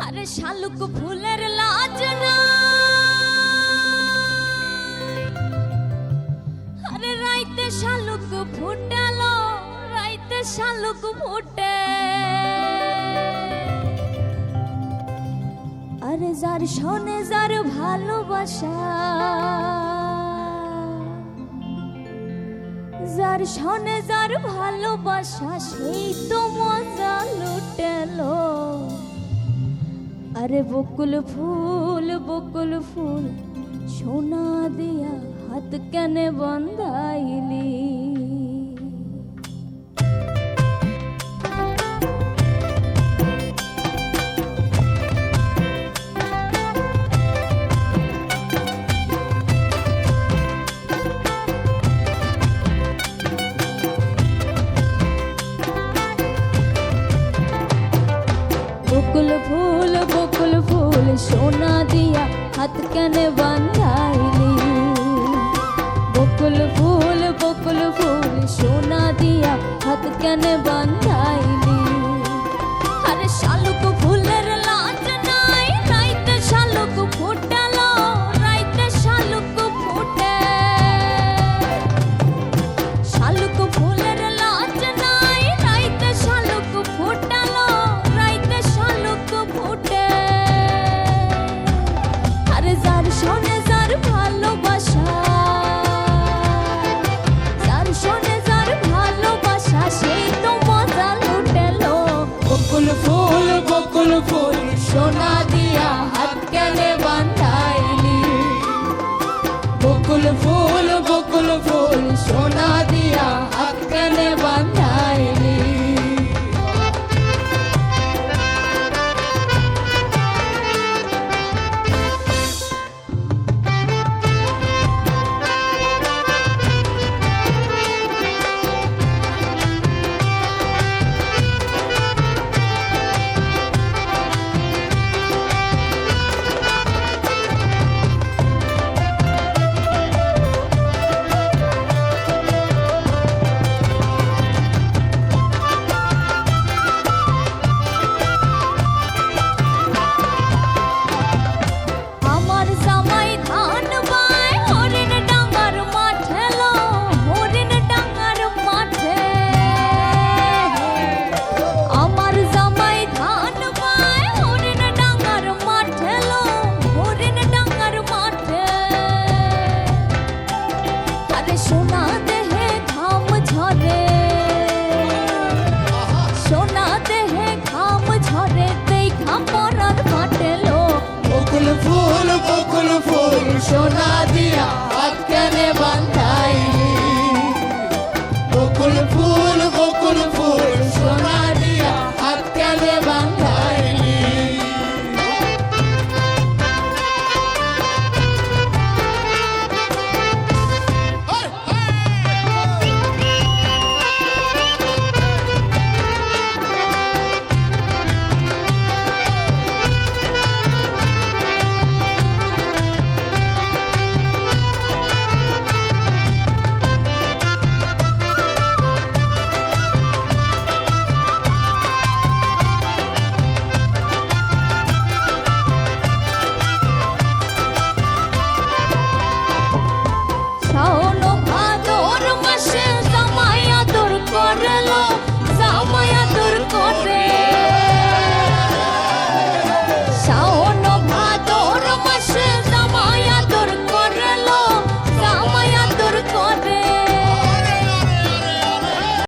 আরে শালুক ফুলের লাজ না, আরে রাইতে শালুক ফুটালো, রাইতে শালুক ফুটে। আরে যার শোনে যার ভালোবাসা, যার শোনে যার ভালোবাসা, সেই তো মজা লুটেলো। আরে বকুল ফুল সোনা দিয়া হাত কেনে বন্ধাইলি। বকুল ফুল সোনা দিয়া হাত কেনে বান্ধাইলি। বকুল ফুল সোনা দিয়া হাত কেনে বান্ধাইলি। আরে শালুক ফুলের লাজ নাই, রাইতে শালুক ফুটালো, রাইতে শালুক ফুটে। শালুক ফুলের লাজ নাই, রাইতে শালুক ফুটালো, রাইতে শালুক ফুটে। আরে যার শোনে যার ভালোবাসা, যার শোনে যার ভালোবাসা, সেই তো মজা লুটেলো। বকুল ফুল সোনা দিয়া হাত কেনে বান্ধাইলি। বকুল ফুল সোনা দিয়া হাত কেনে বান্ধাইলি। সোনা দেহে ঘাম ঝরে, সোনা দেহে ঘাম ঝরে, দেখা পরার ফাটেলো। বকুল ফুল সোনা দিয়া হাত কেনে বান্ধা।